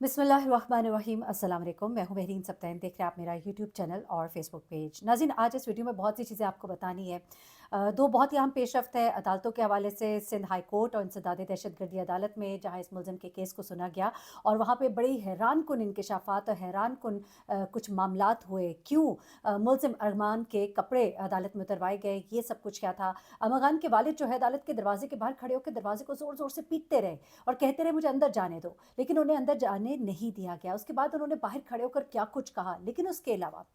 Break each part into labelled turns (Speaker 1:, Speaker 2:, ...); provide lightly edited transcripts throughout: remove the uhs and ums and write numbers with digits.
Speaker 1: बिस्मिल्लाहिर्रहमानिर्रहीम अस्सलाम वालेकुम। मैं हूं महरीन सब्तैन, देख रहे हैं आप मेरा यूट्यूब चैनल और फेसबुक पेज। नाज़रीन, आज इस वीडियो में बहुत सी चीज़ें आपको बतानी है। दो बहुत ही अहम पेशरफ्त है अदालतों के हवाले से। सिंध हाई कोर्ट और इंसदाद दहशतगर्दी अदालत में जहां इस मुलज़िम के केस को सुना गया और वहां पे बड़ी हैरान कुन इंकशाफात और हैरान कुन कुछ मामलात हुए। क्यों मुलज़िम अरमान के कपड़े अदालत में उतरवाए गए, ये सब कुछ क्या था। अरमान के वालिद जो है अदालत के दरवाजे के बाहर खड़े होकर दरवाजे को ज़ोर ज़ोर से पीटते रहे और कहते रहे मुझे अंदर जाने दो, लेकिन उन्हें अंदर जाने नहीं दिया गया। उसके बाद उन्होंने बाहर खड़े होकर क्या कुछ कहा। लेकिन उसके अलावा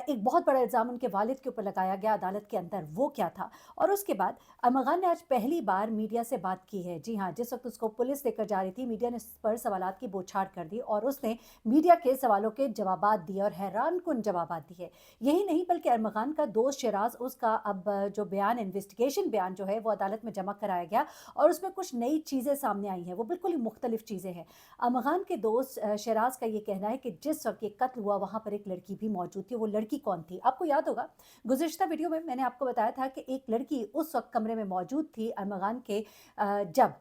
Speaker 1: एक बहुत बड़ा इल्ज़ाम उनके वालिद के ऊपर लगाया गया अदालत के अंदर, वो क्या था। और उसके बाद अरमान ने आज पहली बार मीडिया से बात की है। जी हाँ, जिस वक्त उसको पुलिस लेकर जा रही थी, मीडिया ने उस पर सवालात की बौछार कर दी और उसने मीडिया के सवालों के जवाबात दिए और हैरान कुन जवाबात दिए। यही नहीं बल्कि अरमान का दोस्त शराज, उसका अब जो बयान, इन्वेस्टिगेशन बयान जो है वो अदालत में जमा कराया गया और उसमें कुछ नई चीज़ें सामने आई हैं, वो बिल्कुल ही मुख्तलिफ चीज़ें हैं। अरमान के दोस्त शराज का ये कहना है कि जिस वक्त ये कत्ल हुआ वहाँ पर एक लड़की भी मौजूद थी। वो लड़की कौन थी? आपको याद होगा गुज़िश्ता वीडियो में मैंने आपको बताया था कि एक लड़की उस वक्त कमरे में मौजूद थी अरमान के, जब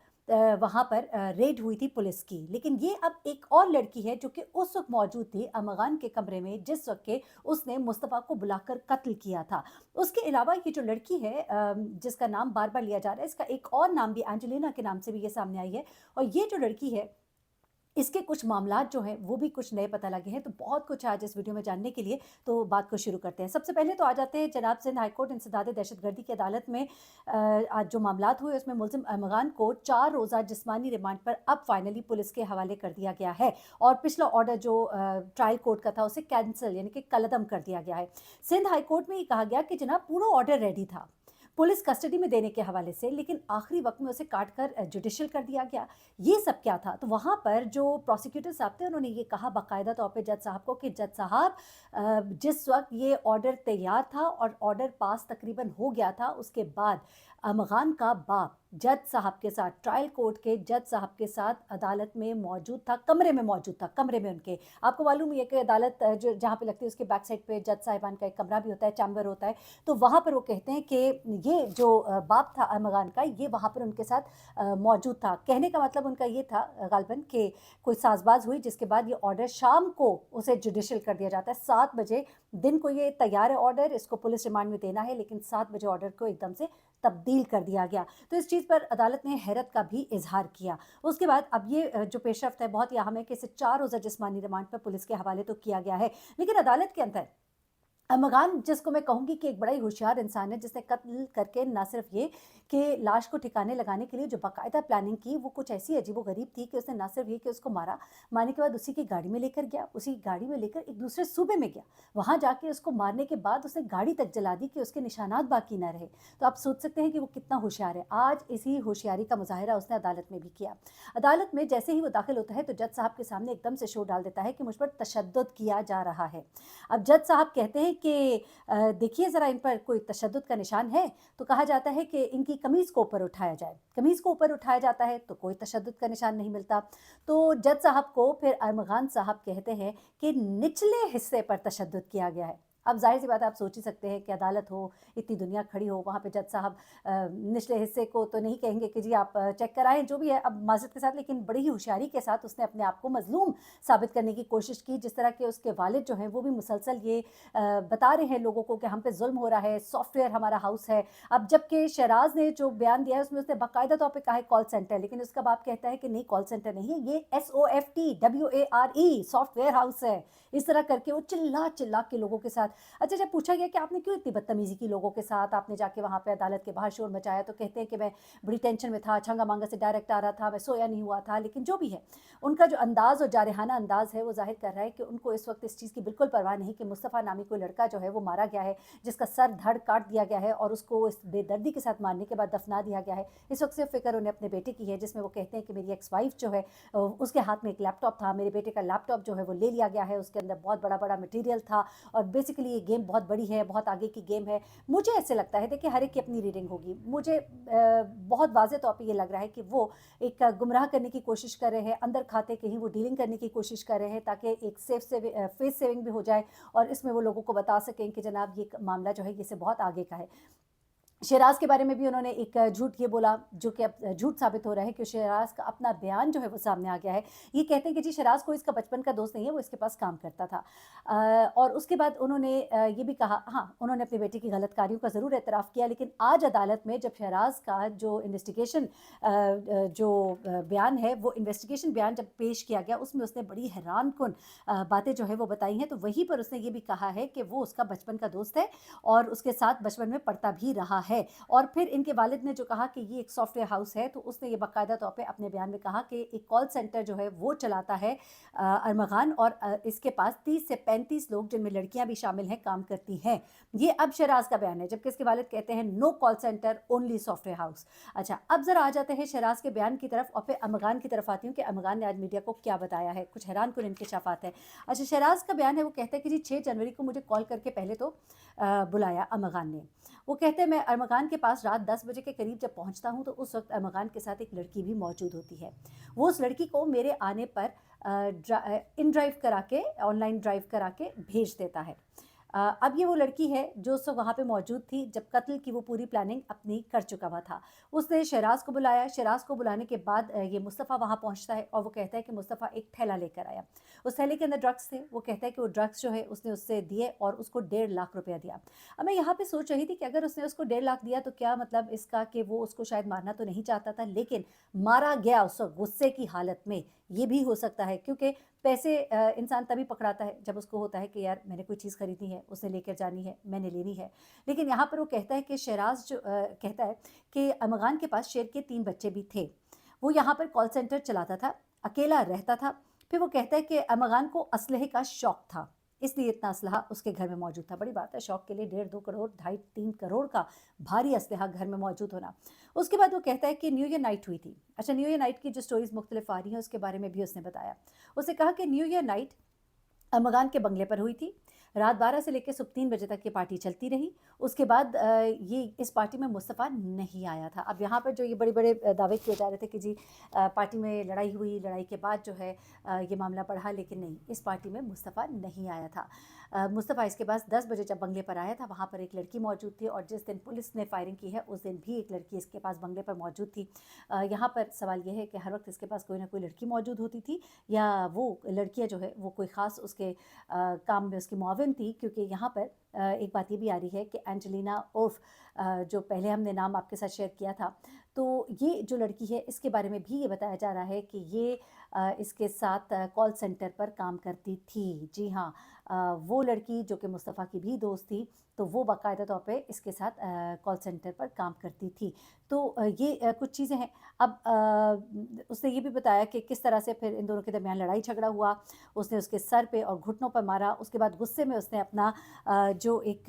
Speaker 1: वहाँ पर रेड हुई थी पुलिस की। लेकिन ये अब एक और लड़की है जो कि उस वक्त मौजूद थी अरमान के कमरे में जिस वक्त के उसने मुस्तफ़ा को बुलाकर कत्ल किया था। उसके अलावा ये जो लड़की है जिसका नाम बार बार लिया जा रहा है, इसका एक और नाम भी एंजेलिना के नाम से भी ये सामने आई है। और ये जो लड़की है, इसके कुछ मामलात जो हैं वो भी कुछ नए पता लगे हैं। तो बहुत कुछ आज इस वीडियो में जानने के लिए, तो बात को शुरू करते हैं। सबसे पहले तो आ जाते हैं जनाब सिंध हाई कोर्ट इंसदाद दहशतगर्दी की अदालत में आज जो मामलात हुए उसमें मुलज़िम अरमान को 4 रोज़ा जिस्मानी रिमांड पर अब फाइनली पुलिस के हवाले कर दिया गया है और पिछला ऑर्डर जो ट्रायल कोर्ट का था उसे कैंसिल यानी कि कलअदम कर दिया गया है। सिंध हाई कोर्ट में ये कहा गया कि जनाब पूरा ऑर्डर रेडी था पुलिस कस्टडी में देने के हवाले से, लेकिन आखिरी वक्त में उसे काट कर जुडिशल कर दिया गया। ये सब क्या था? तो वहाँ पर जो प्रोसिक्यूटर साहब थे उन्होंने ये कहा बाकायदा तौर पे जज साहब को कि जज साहब, जिस वक्त ये ऑर्डर तैयार था और ऑर्डर पास तकरीबन हो गया था, उसके बाद अरमान का बाप जज साहब के साथ, ट्रायल कोर्ट के जज साहब के साथ अदालत में मौजूद था, कमरे में मौजूद था। कमरे में उनके, आपको मालूम है कि अदालत जो जहाँ पे लगती है उसके बैक साइड पे जज साहिबान का एक कमरा भी होता है, चैम्बर होता है। तो वहाँ पर वो कहते हैं कि ये जो बाप था अरमान का, ये वहाँ पर उनके साथ मौजूद था। कहने का मतलब उनका ये था गालबन कि कोई साजबाज हुई जिसके बाद ये ऑर्डर शाम को उसे जुडिशल कर दिया जाता है। 7 बजे दिन को ये तैयार है ऑर्डर, इसको पुलिस रिमांड में देना है, लेकिन 7 बजे ऑर्डर को एकदम से तब्दील कर दिया गया। तो इस चीज़ पर अदालत ने हैरत का भी इजहार किया। उसके बाद अब ये जो पेशरफ्त है बहुत ही अहम है कि इसे 4 रोज़ा जिस्मानी रिमांड पर पुलिस के हवाले तो किया गया है, लेकिन अदालत के अंदर अरमान, जिसको मैं कहूँगी कि एक बड़ा ही होशियार इंसान है, जिसने कत्ल करके ना सिर्फ ये कि लाश को ठिकाने लगाने के लिए जो बाकायदा प्लानिंग की वो कुछ ऐसी अजीबोगरीब थी कि उसने ना सिर्फ ये कि उसको मारा, मारने के बाद उसी की गाड़ी में लेकर गया, उसी गाड़ी में लेकर एक दूसरे सूबे में गया, वहाँ जाके उसको मारने के बाद उसने गाड़ी तक जला दी कि उसके निशानात बाकी ना रहे। तो आप सोच सकते हैं कि वो कितना होशियार है। आज इसी होशियारी का मुजाहरा उसने अदालत में भी किया। अदालत में जैसे ही वो दाखिल होता है तो जज साहब के सामने एकदम से शो डाल देता है कि मुझ पर तशद्दुद किया जा रहा है। अब जज साहब कहते हैं कि देखिए ज़रा इन पर कोई तशद्दुद का निशान है। तो कहा जाता है कि इनकी कमीज़ को ऊपर उठाया जाए। कमीज़ को ऊपर उठाया जाता है तो कोई तशद्दुद का निशान नहीं मिलता। तो जज साहब को फिर अरमान साहब कहते हैं कि निचले हिस्से पर तशद्दुद किया गया है। अब ज़ाहिर सी बात है, आप सोच ही सकते हैं कि अदालत हो, इतनी दुनिया खड़ी हो, वहाँ पे जज साहब निचले हिस्से को तो नहीं कहेंगे कि जी आप चेक कराएं, जो भी है अब माज़रत के साथ, लेकिन बड़ी ही होशियारी के साथ उसने अपने आप को मजलूम साबित करने की कोशिश की। जिस तरह के उसके वालिद जो हैं वो भी मुसलसल ये बता रहे हैं लोगों को कि हम पे जुल्म हो रहा है, सॉफ्टवेयर हमारा हाउस है। अब जबकि शराज ने जो बयान दिया है उसमें उसने बाकायदा तौर पे कहा है कॉल सेंटर, लेकिन उसका बाप कहता है कि नहीं कॉल सेंटर नहीं है, ये SOFTWARE सॉफ्टवेयर हाउस है। इस तरह करके वो चिल्ला चिल्ला के लोगों के साथ। अच्छा, जब पूछा गया कि आपने क्यों इतनी बदतमीजी की लोगों के साथ, आपने जाके वहाँ पे अदालत के बाहर शोर मचाया, तो कहते हैं कि मैं बड़ी टेंशन में था, छंगा मांगा से डायरेक्ट आ रहा था, मैं सोया नहीं हुआ था। लेकिन जो भी है, उनका जो अंदाज़ और जारहाना अंदाज़ है वो ज़ाहिर कर रहा है कि उनको इस वक्त इस चीज़ की बिल्कुल परवाह नहीं कि मुस्तफ़ा नामी कोई लड़का जो है वो मारा गया है, जिसका सर धड़ काट दिया गया है और उसको इस बेदर्दी के साथ मारने के बाद दफना दिया गया है। इस वक्त सिर्फ फ़िक्र उन्हें अपने बेटे की है, जिसमें वो कहते हैं कि मेरी एक्स वाइफ जो है उसके हाथ में एक लैपटॉप था, मेरे बेटे का लैपटॉप जो है वो ले लिया गया है, उसके अंदर बहुत बड़ा बड़ा मटीरियल था और बेसिकली ये गेम बहुत बड़ी है, बहुत आगे की गेम है। मुझे ऐसे लगता है देखिए हर एक की अपनी रीडिंग होगी, मुझे बहुत वाज़ेह तौर पे ये लग रहा है कि वो एक गुमराह करने की कोशिश कर रहे हैं, अंदर खाते कहीं वो डीलिंग करने की कोशिश कर रहे हैं ताकि एक फेस सेविंग भी हो जाए और इसमें वो लोगों को बता सकें कि जनाब ये मामला जो है ये से बहुत आगे का है। शहराज़ के बारे में भी उन्होंने एक झूठ ये बोला, जो कि अब झूठ साबित हो रहा है कि शहराज़ का अपना बयान जो है वो सामने आ गया है। ये कहते हैं कि जी शहराज़ कोई इसका बचपन का दोस्त नहीं है, वो इसके पास काम करता था। और उसके बाद उन्होंने ये भी कहा, हाँ, उन्होंने अपने बेटे की गलत कार्यों का ज़रूर एतराफ़ किया, लेकिन आज अदालत में जब शहराज़ का जो इन्वेस्टिगेशन बयान है, वो इन्वेस्टिगेशन बयान जब पेश किया गया, उसमें उसने बड़ी हैरानकुन बातें जो है वो बताई हैं। तो वहीं पर उसने ये भी कहा है कि वो उसका बचपन का दोस्त है और उसके साथ बचपन में पढ़ता भी रहा है। और फिर इनके वालिद ने जो कहा कि ये एक सॉफ्टवेयर हाउस है, तो उसने ये बाकायदा तौर पे अपने बयान में कहा कि एक कॉल सेंटर जो है वो चलाता है अरमगान, और इसके पास 30 से 35 लोग, जिनमें लड़कियां भी शामिल हैं, काम करती हैं। ये अब शहराज का बयान है, जबकि इसके वालिद कहते हैं no call centre, only software house. अच्छा, अब जरा आ जाते हैं शहराज के बयान की तरफ और फिर अरमगान की तरफ आती हूँ कि अरमगान ने आज मीडिया को क्या बताया है। कुछ हैरान कुन इंकशाफात है। अच्छा, शहराज का बयान है, वो कहते हैं कि जी 6 जनवरी को मुझे कॉल करके पहले तो बुलाया अरमगान ने। वो कहते हैं मैं अरमगान के पास रात 10 बजे के करीब जब पहुंचता हूं, तो उस वक्त अरमगान के साथ एक लड़की भी मौजूद होती है। वो उस लड़की को मेरे आने पर इन ड्राइव करा के, ऑनलाइन ड्राइव करा के भेज देता है। अब ये वो लड़की है जो उस वक्त वहाँ पे मौजूद थी जब कत्ल की वो पूरी प्लानिंग अपनी कर चुका हुआ था। उसने शहराज को बुलाया। शहराज को बुलाने के बाद ये मुस्तफ़ा वहाँ पहुँचता है और वो कहता है कि मुस्तफ़ा एक थैला लेकर आया। उस थैले के अंदर ड्रग्स थे। वो कहता है कि वो ड्रग्स जो है उसने उससे दिए और उसको 1.5 लाख रुपया दिया। अब मैं यहाँ पे सोच रही थी कि अगर उसने उसको 1.5 लाख दिया तो क्या मतलब इसका कि वो उसको शायद मारना तो नहीं चाहता था, लेकिन मारा गया उस वक्त गुस्से की हालत में। ये भी हो सकता है, क्योंकि पैसे इंसान तभी पकड़ाता है जब उसको होता है कि यार मैंने कोई चीज़ खरीदनी है, उसे लेकर जानी है, मैंने लेनी है। लेकिन यहाँ पर वो कहता है कि शहराज जो कहता है कि अरमगान के पास शेर के 3 बच्चे भी थे। वो यहाँ पर कॉल सेंटर चलाता था, अकेला रहता था। फिर वो कहता है कि अरमगान को असलहे का शौक था, इसलिए इतना असलहा उसके घर में मौजूद था। बड़ी बात है, शौक के लिए 1.5-2 करोड़, 2.5-3 करोड़ का भारी असलहा घर में मौजूद होना। उसके बाद वो कहता है कि न्यू ईयर नाइट हुई थी। अच्छा, न्यू ईयर नाइट की जो स्टोरीज मुख्तलिफ आ रही हैं उसके बारे में भी उसने बताया। उसने कहा कि न्यू ईयर नाइट अरमगान के बंगले पर हुई थी। रात 12 से लेकर सुबह 3 बजे तक ये पार्टी चलती रही। उसके बाद ये इस पार्टी में मुस्तफ़ा नहीं आया था। अब यहाँ पर जो ये बड़े-बड़े दावे किए जा रहे थे कि जी पार्टी में लड़ाई हुई, लड़ाई के बाद जो है ये मामला बढ़ा, लेकिन नहीं, इस पार्टी में मुस्तफ़ा नहीं आया था। मुस्तफ़ा इसके पास 10 बजे जब बंगले पर आया था, वहाँ पर एक लड़की मौजूद थी, और जिस दिन पुलिस ने फायरिंग की है उस दिन भी एक लड़की इसके पास बंगले पर मौजूद थी। यहाँ पर सवाल ये है कि हर वक्त इसके पास कोई ना कोई लड़की मौजूद होती थी, या वो लड़कियाँ जो है वो कोई ख़ास उसके काम में उसकी मुआविन थी। क्योंकि यहाँ पर एक बात ये भी आ रही है कि एंजेलिना उर्फ जो पहले हमने नाम आपके साथ शेयर किया था, तो ये जो लड़की है इसके बारे में भी ये बताया जा रहा है कि ये इसके साथ कॉल सेंटर पर काम करती थी। जी हाँ, वो लड़की जो कि मुस्तफ़ा की भी दोस्त थी, तो वो बाकायदा तौर पे इसके साथ कॉल सेंटर पर काम करती थी। तो ये कुछ चीज़ें हैं। अब उसने ये भी बताया कि किस तरह से फिर इन दोनों के दरमियान लड़ाई झगड़ा हुआ। उसने उसके सर पे और घुटनों पर मारा। उसके बाद गुस्से में उसने अपना जो एक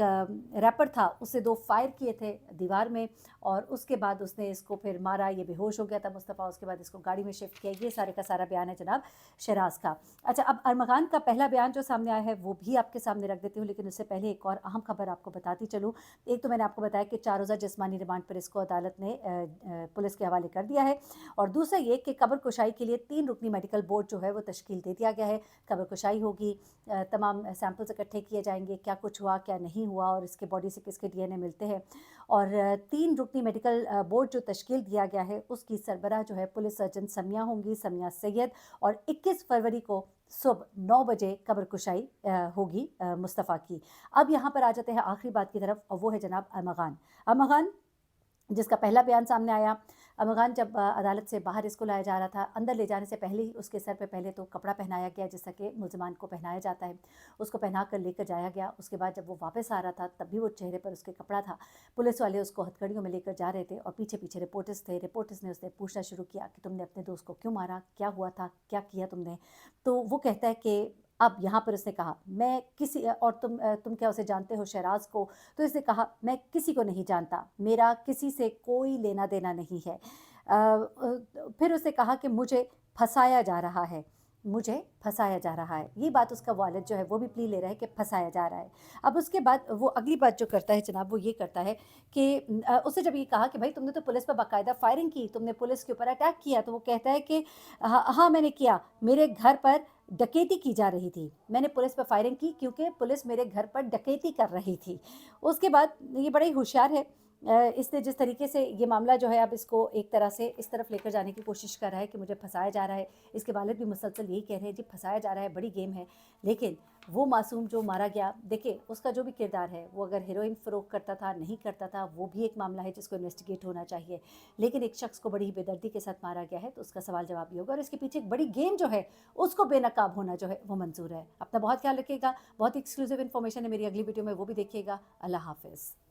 Speaker 1: रैपर था उससे 2 फायर किए थे दीवार में, और उसके बाद उसने इसको फिर मारा। ये बेहोश हो गया था मुस्तफ़ा। उसके बाद इसको गाड़ी में शिफ्ट किया। ये सारे का सारा बयान है जनाब शहराज का। अच्छा, अब अरमगान का पहला बयान जो सामने आया है वो भी आपके सामने रख देती हूँ, लेकिन उससे पहले एक और अहम खबर आपको बताती चलूँ। एक तो मैंने आपको बताया कि 4 रोज़ा जिस्मानी रिमांड पर इसको अदालत ने पुलिस के हवाले कर दिया है, और दूसरा ये कि कब्र कुशाई के लिए 3 रुकनी मेडिकल बोर्ड जो है वो तश्कील दे दिया गया है। कब्र कुशाई होगी, तमाम सैंपल्स इकट्ठे किए जाएंगे, क्या कुछ हुआ क्या नहीं हुआ, और इसके बॉडी से किसके डीएनए मिलते हैं। और 3 रुकनी मेडिकल बोर्ड जो तश्कील दिया गया है उसकी सरबराह जो है पुलिस सर्जन समिया होंगी, समिया सैयद। और 21 फरवरी को सुबह 9 बजे कब्र कुशाई होगी मुस्तफ़ा की। अब यहाँ पर आ जाते हैं आखिरी बात की तरफ, और वो है जनाब अरमगान। अरमगान जिसका पहला बयान सामने आया। अरमगान जब अदालत से बाहर इसको लाया जा रहा था, अंदर ले जाने से पहले ही उसके सर पे पहले तो कपड़ा पहनाया गया, जैसा कि मुल्ज़िमान को पहनाया जाता है। उसको पहना कर लेकर जाया गया। उसके बाद जब वो वापस आ रहा था तब भी वो चेहरे पर उसके कपड़ा था। पुलिस वाले उसको हथकड़ियों में लेकर जा रहे थे और पीछे पीछे रिपोर्टर्स थे। रिपोर्टर्स ने उससे पूछना शुरू किया कि तुमने अपने दोस्त को क्यों मारा, क्या हुआ था, क्या किया तुमने। तो वो कहता है कि अब यहाँ पर उसने कहा मैं किसी और तुम क्या उसे जानते हो शहराज को। तो इसने कहा मैं किसी को नहीं जानता, मेरा किसी से कोई लेना देना नहीं है। फिर उसने कहा कि मुझे फंसाया जा रहा है, मुझे फंसाया जा रहा है। ये बात उसका वालिद जो है वो भी प्ली ले रहा है कि फंसाया जा रहा है। अब उसके बाद वो अगली बात जो करता है जनाब वो ये करता है कि उससे जब ये कहा कि भाई तुमने तो पुलिस पर बाकायदा फायरिंग की, तुमने पुलिस के ऊपर अटैक किया, तो वो कहता है कि हाँ मैंने किया, मेरे घर पर डकैती की जा रही थी, मैंने पुलिस पर फायरिंग की क्योंकि पुलिस मेरे घर पर डकैती कर रही थी। उसके बाद ये बड़ा ही होशियार है। इसने जिस तरीके से ये मामला जो है अब इसको एक तरह से इस तरफ लेकर जाने की कोशिश कर रहा है कि मुझे फंसाया जा रहा है। इसके वालिद भी मुसलसल यही कह रहे हैं जी फंसाया जा रहा है, बड़ी गेम है। लेकिन वो मासूम जो मारा गया, देखिए उसका जो भी किरदार है, वो अगर हेरोइन फ़रोख्त करता था, नहीं करता था, वो भी एक मामला है जिसको इन्वेस्टिगेट होना चाहिए। लेकिन एक शख्स को बड़ी ही बेदर्दी के साथ मारा गया है, तो उसका सवाल जवाब भी होगा और इसके पीछे एक बड़ी गेम जो है, उसको बेनकाब होना जो है वो मंज़ूर है। अपना बहुत ख्याल रखिएगा। बहुत ही एक्सक्लूसिव इन्फॉर्मेशन है मेरी अगली वीडियो में, वो भी देखिएगा। अल्लाह हाफ़िज़।